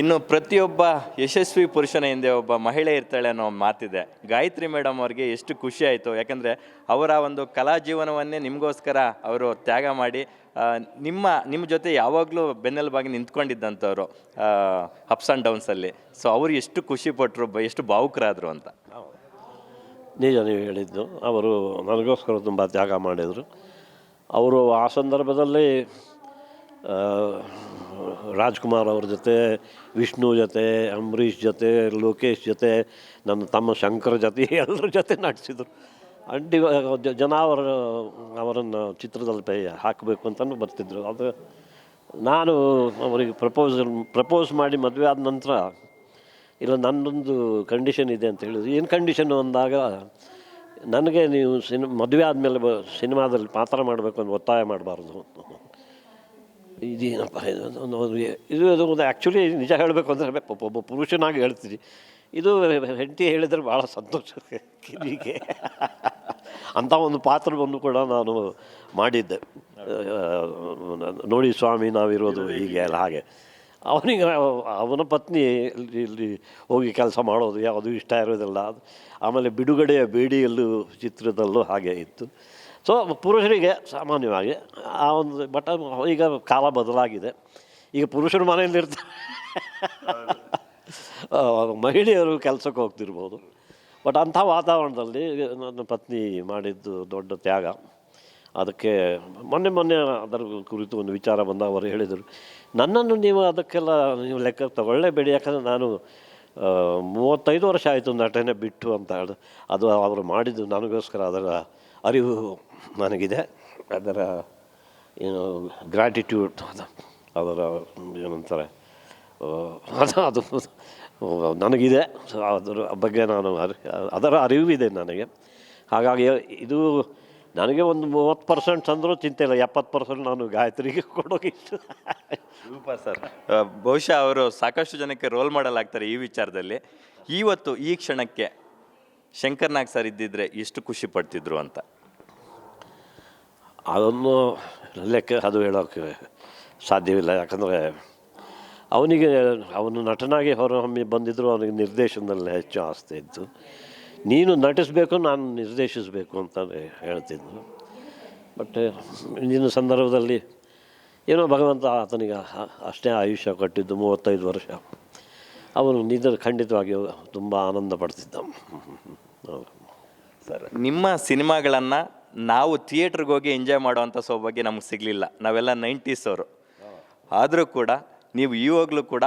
ಇನ್ನು ಪ್ರತಿಯೊಬ್ಬ ಯಶಸ್ವಿ ಪುರುಷನ ಹಿಂದೆ ಒಬ್ಬ ಮಹಿಳೆ ಇರ್ತಾಳೆ ಅನ್ನೋ ಒಂದು ಮಾತಿದೆ. ಗಾಯತ್ರಿ ಮೇಡಮ್ ಅವ್ರಿಗೆ ಎಷ್ಟು ಖುಷಿ ಆಯಿತು, ಯಾಕಂದರೆ ಅವರ ಒಂದು ಕಲಾ ಜೀವನವನ್ನೇ ನಿಮಗೋಸ್ಕರ ಅವರು ತ್ಯಾಗ ಮಾಡಿ ನಿಮ್ಮ ಜೊತೆ ಯಾವಾಗಲೂ ಬೆನ್ನೆಲುಬಾಗಿ ನಿಂತ್ಕೊಂಡಿದ್ದಂಥವ್ರು ಅಪ್ಸ್ ಆ್ಯಂಡ್ ಡೌನ್ಸಲ್ಲಿ. ಸೊ ಅವರು ಎಷ್ಟು ಖುಷಿಪಟ್ಟರು, ಎಷ್ಟು ಭಾವುಕರಾದರು ಅಂತ. ನಿಜ ನೀವು ಹೇಳಿದ್ದು. ಅವರು ನನಗೋಸ್ಕರ ತುಂಬ ತ್ಯಾಗ ಮಾಡಿದರು. ಅವರು ಆ ಸಂದರ್ಭದಲ್ಲಿ ರಾಜ್ಕುಮಾರ್ ಅವ್ರ ಜೊತೆ, ವಿಷ್ಣು ಜೊತೆ, ಅಂಬರೀಷ್ ಜೊತೆ, ಲೋಕೇಶ್ ಜೊತೆ, ನನ್ನ ತಮ್ಮ ಶಂಕರ್ ಜೊತೆ ಎಲ್ಲರ ಜೊತೆ ನಟಿಸಿದರು. ಜನ ಅವರನ್ನು ಚಿತ್ರದಲ್ಲಿ ಹಾಕಬೇಕು ಅಂತಲೂ ಬರ್ತಿದ್ರು. ಅದು ನಾನು ಅವರಿಗೆ ಪ್ರಪೋಸ್ ಮಾಡಿ ಮದುವೆ ಆದ ನಂತರ, ಇಲ್ಲ ನನ್ನೊಂದು ಕಂಡೀಷನ್ ಇದೆ ಅಂತ ಹೇಳಿದ್ರು. ಏನು ಕಂಡೀಷನ್ನು ಅಂದಾಗ, ನನಗೆ ನೀವು ಮದುವೆ ಆದಮೇಲೆ ಸಿನಿಮಾದಲ್ಲಿ ಪಾತ್ರ ಮಾಡಬೇಕು ಅಂತ ಒತ್ತಾಯ ಮಾಡಬಾರ್ದು. ಇದೇನಪ್ಪ ಇದು ಆ್ಯಕ್ಚುಲಿ ನಿಜ ಹೇಳಬೇಕು ಅಂದರೆ ಒಬ್ಬ ಪುರುಷನಾಗಿ ಹೇಳ್ತೀನಿ. ಇದು ಹೆಂಡತಿ ಹೇಳಿದರೆ ಭಾಳ ಸಂತೋಷ ಕಿವಿಗೆ. ಅಂಥ ಒಂದು ಪಾತ್ರವನ್ನು ಕೂಡ ನಾನು ಮಾಡಿದ್ದೆ. ನೋಡಿ ಸ್ವಾಮಿ ನಾವಿರೋದು ಹೀಗೆ ಅಲ್ಲ ಹಾಗೆ. ಅವನಿಗೆ ಅವನ ಪತ್ನಿ ಇಲ್ಲಿ ಹೋಗಿ ಕೆಲಸ ಮಾಡೋದು ಯಾವುದು ಇಷ್ಟ ಇರೋದಿಲ್ಲ. ಆಮೇಲೆ ಬಿಡುಗಡೆಯ ಬೇಡಿಯಲ್ಲೂ ಚಿತ್ರದಲ್ಲೂ ಹಾಗೆ ಇತ್ತು. ಸೊ ಪುರುಷರಿಗೆ ಸಾಮಾನ್ಯವಾಗಿ ಆ ಒಂದು ಬಟ್ ಈಗ ಕಾಲ ಬದಲಾಗಿದೆ. ಈಗ ಪುರುಷರು ಮನೆಯಲ್ಲಿರ್ತಾರೆ, ಮಹಿಳೆಯರು ಕೆಲಸಕ್ಕೆ ಹೋಗ್ತಿರ್ಬೋದು. ಬಟ್ ಅಂಥ ವಾತಾವರಣದಲ್ಲಿ ನನ್ನ ಪತ್ನಿ ಮಾಡಿದ್ದು ದೊಡ್ಡ ತ್ಯಾಗ. ಅದಕ್ಕೆ ಮೊನ್ನೆ ಅದರ ಕುರಿತು ಒಂದು ವಿಚಾರ ಬಂದ ಅವರು ಹೇಳಿದರು, ನನ್ನನ್ನು ನೀವು ಅದಕ್ಕೆಲ್ಲ ನೀವು ಲೆಕ್ಕ ತಗೊಳ್ಳೇಬೇಡಿ, ಯಾಕಂದರೆ ನಾನು 35 ವರ್ಷ ಆಯಿತು ನಟನೆ ಬಿಟ್ಟು ಅಂತ ಹೇಳಿದ್ರು. ಅದು ಅವರು ಮಾಡಿದ್ದು ನನಗೋಸ್ಕರ ಅದರ ಅರಿವು ನನಗಿದೆ. ಅದರ ಗ್ರ್ಯಾಟಿಟ್ಯೂಡ್, ಅದರ ಏನಂತಾರೆ ಅದು ನನಗಿದೆ. ಅದರ ಬಗ್ಗೆ ಅದರ ಅರಿವಿದೆ ನನಗೆ. ಹಾಗಾಗಿ ಇದು ನನಗೆ ಒಂದು 30% ಅಂದರೂ ಚಿಂತೆ ಇಲ್ಲ, 70% ನಾನು ಗಾಯತ್ರಿಗೆ ಕೊಡೋಗಿತ್ತು. Super sir. ಬಹುಶಃ ಅವರು ಸಾಕಷ್ಟು ಜನಕ್ಕೆ ರೋಲ್ ಮಾಡೆಲ್ ಆಗ್ತಾರೆ ಈ ವಿಚಾರದಲ್ಲಿ. ಇವತ್ತು ಈ ಕ್ಷಣಕ್ಕೆ ಶಂಕರ್ ನಾಗ್ ಸರ್ ಇದ್ದಿದ್ರೆ ಎಷ್ಟು ಖುಷಿ ಪಡ್ತಿದ್ರು ಅಂತ ಅದನ್ನು ಲೆಕ್ಕ ಅದು ಹೇಳೋಕ್ಕೆ ಸಾಧ್ಯವಿಲ್ಲ. ಯಾಕಂದರೆ ಅವನು ನಟನಾಗಿ ಹೊರಹೊಮ್ಮಿ ಬಂದಿದ್ದರು. ಅವನಿಗೆ ನಿರ್ದೇಶನದಲ್ಲಿ ಹೆಚ್ಚು ಆಸ್ತಿ ಇತ್ತು. ನೀನು ನಟಿಸಬೇಕು, ನಾನು ನಿರ್ದೇಶಿಸಬೇಕು ಅಂತಲೇ ಹೇಳ್ತಿದ್ದರು. ಬಟ್ ಇಂದಿನ ಸಂದರ್ಭದಲ್ಲಿ ಏನೋ ಭಗವಂತ ಆತನಿಗೆ ಅಷ್ಟೇ ಆಯುಷ್ಯ ಕೊಟ್ಟಿದ್ದು, 35 ವರ್ಷ. ಅವನು ಖಂಡಿತವಾಗಿಯೂ ತುಂಬ ಆನಂದ ಪಡ್ತಿದ್ದ. ಸರ್, ನಿಮ್ಮ ಸಿನಿಮಾಗಳನ್ನು ನಾವು ಥಿಯೇಟ್ರಿಗೆ ಹೋಗಿ ಎಂಜಾಯ್ ಮಾಡೋವಂಥ ಸೌಭಾಗ್ಯ ನಮಗೆ ಸಿಗಲಿಲ್ಲ. ನಾವೆಲ್ಲ 90s ಅವರು. ಆದರೂ ಕೂಡ ನೀವು ಇವಾಗಲೂ ಕೂಡ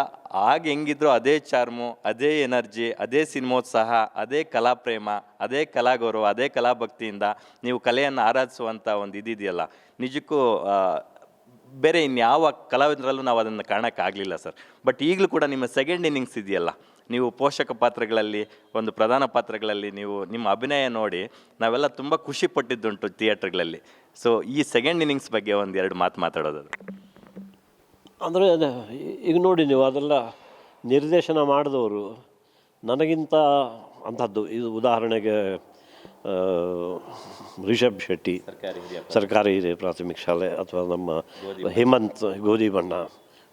ಆಗ ಹೆಂಗಿದ್ರು ಅದೇ ಚಾರ್ಮು, ಅದೇ ಎನರ್ಜಿ, ಅದೇ ಸಿನಿಮೋತ್ಸಾಹ, ಅದೇ ಕಲಾಪ್ರೇಮ, ಅದೇ ಕಲಾಗೌರವ, ಅದೇ ಕಲಾಭಕ್ತಿಯಿಂದ ನೀವು ಕಲೆಯನ್ನು ಆರಾಧಿಸುವಂಥ ಒಂದು ಇದಿದೆಯಲ್ಲ, ನಿಜಕ್ಕೂ ಬೇರೆ ಇನ್ಯಾವ ಕಲಾವಿದರಲ್ಲೂ ನಾವು ಅದನ್ನು ಕಾಣೋಕ್ಕಾಗಲಿಲ್ಲ ಸರ್. ಬಟ್ ಈಗಲೂ ಕೂಡ ನಿಮ್ಮ ಸೆಕೆಂಡ್ ಇನ್ನಿಂಗ್ಸ್ ಇದೆಯಲ್ಲ, ನೀವು ಪೋಷಕ ಪಾತ್ರಗಳಲ್ಲಿ, ಒಂದು ಪ್ರಧಾನ ಪಾತ್ರಗಳಲ್ಲಿ ನೀವು ನಿಮ್ಮ ಅಭಿನಯ ನೋಡಿ ನಾವೆಲ್ಲ ತುಂಬ ಖುಷಿ ಪಟ್ಟಿದ್ದುಂಟು ಥಿಯೇಟ್ರ್ಗಳಲ್ಲಿ. ಸೊ ಈ ಸೆಕೆಂಡ್ ಇನ್ನಿಂಗ್ಸ್ ಬಗ್ಗೆ ಒಂದೆರಡು ಮಾತಾಡೋದು. ಅಂದರೆ ಈಗ ನೋಡಿ ನೀವು ಅದೆಲ್ಲ ನಿರ್ದೇಶನ ಮಾಡಿದವರು ನನಗಿಂತ ಅಂಥದ್ದು. ಇದು ಉದಾಹರಣೆಗೆ ರಿಷಬ್ ಶೆಟ್ಟಿ ಸರ್ಕಾರಿ ಹಿರಿಯ ಪ್ರಾಥಮಿಕ ಶಾಲೆ, ಅಥವಾ ನಮ್ಮ ಹೇಮಂತ್ ಗೋಧಿ ಬಣ್ಣ,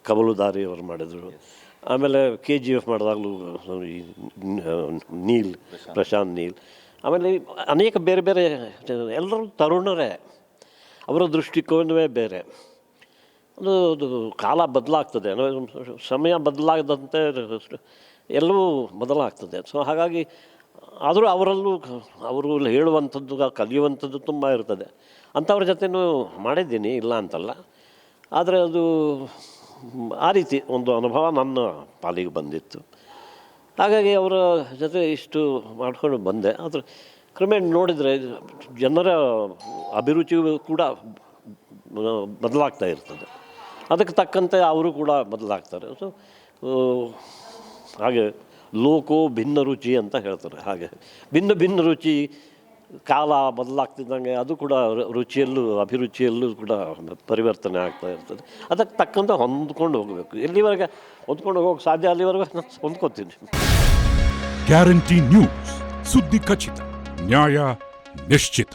ಕಮಲುದಾರಿ ಅವರು ಮಾಡಿದರು. ಆಮೇಲೆ KGF ಮಾಡಿದಾಗಲೂ ಪ್ರಶಾಂತ್ ನೀಲ್, ಆಮೇಲೆ ಅನೇಕ ಬೇರೆ ಬೇರೆ ಎಲ್ಲರೂ ತರುಣರೇ, ಅವರ ದೃಷ್ಟಿಕೋನವೇ ಬೇರೆ. ಅದು ಕಾಲ ಬದಲಾಗ್ತದೆ, ಸಮಯ ಬದಲಾಗದಂತೆ ಎಲ್ಲವೂ ಬದಲಾಗ್ತದೆ. ಸೊ ಹಾಗಾಗಿ ಆದರೂ ಅವರು ಹೇಳುವಂಥದ್ದು, ಕಲಿಯುವಂಥದ್ದು ತುಂಬ ಇರ್ತದೆ. ಅಂಥವ್ರ ಜೊತೆನೂ ಮಾಡಿದ್ದೀನಿ, ಇಲ್ಲ ಅಂತಲ್ಲ. ಆದರೆ ಅದು ಆ ರೀತಿ ಒಂದು ಅನುಭವ ನನ್ನ ಪಾಲಿಗೆ ಬಂದಿತ್ತು. ಹಾಗಾಗಿ ಅವರ ಜೊತೆ ಇಷ್ಟು ಮಾಡ್ಕೊಂಡು ಬಂದೆ. ಆದರೆ ಕ್ರಮೇಣ ನೋಡಿದರೆ ಜನರ ಅಭಿರುಚಿಯು ಕೂಡ ಬದಲಾಗ್ತಾ ಇರ್ತದೆ. ಅದಕ್ಕೆ ತಕ್ಕಂತೆ ಅವರು ಕೂಡ ಬದಲಾಗ್ತಾರೆ. ಸೊ ಹಾಗೆ ಲೋಕೋ ಭಿನ್ನ ರುಚಿ ಅಂತ ಹೇಳ್ತಾರೆ. ಹಾಗೆ ಭಿನ್ನ ಭಿನ್ನ ರುಚಿ, ಕಾಲ ಬದಲಾಗ್ತಿದ್ದಂಗೆ ಅದು ಕೂಡ ರುಚಿಯಲ್ಲೂ ಅಭಿರುಚಿಯಲ್ಲೂ ಕೂಡ ಪರಿವರ್ತನೆ ಆಗ್ತಾ ಇರ್ತದೆ. ಅದಕ್ಕೆ ತಕ್ಕಂತೆ ಹೊಂದ್ಕೊಂಡು ಹೋಗಬೇಕು. ಎಲ್ಲಿವರೆಗೆ ಹೊಂದ್ಕೊಂಡು ಹೋಗೋಕ್ಕೆ ಸಾಧ್ಯ ಅಲ್ಲಿವರೆಗೆ ನಾನು ಹೊಂದ್ಕೊತೀನಿ. ಗ್ಯಾರಂಟಿ ನ್ಯೂಸ್, ಸುದ್ದಿ ಖಚಿತ, ನ್ಯಾಯ ನಿಶ್ಚಿತ.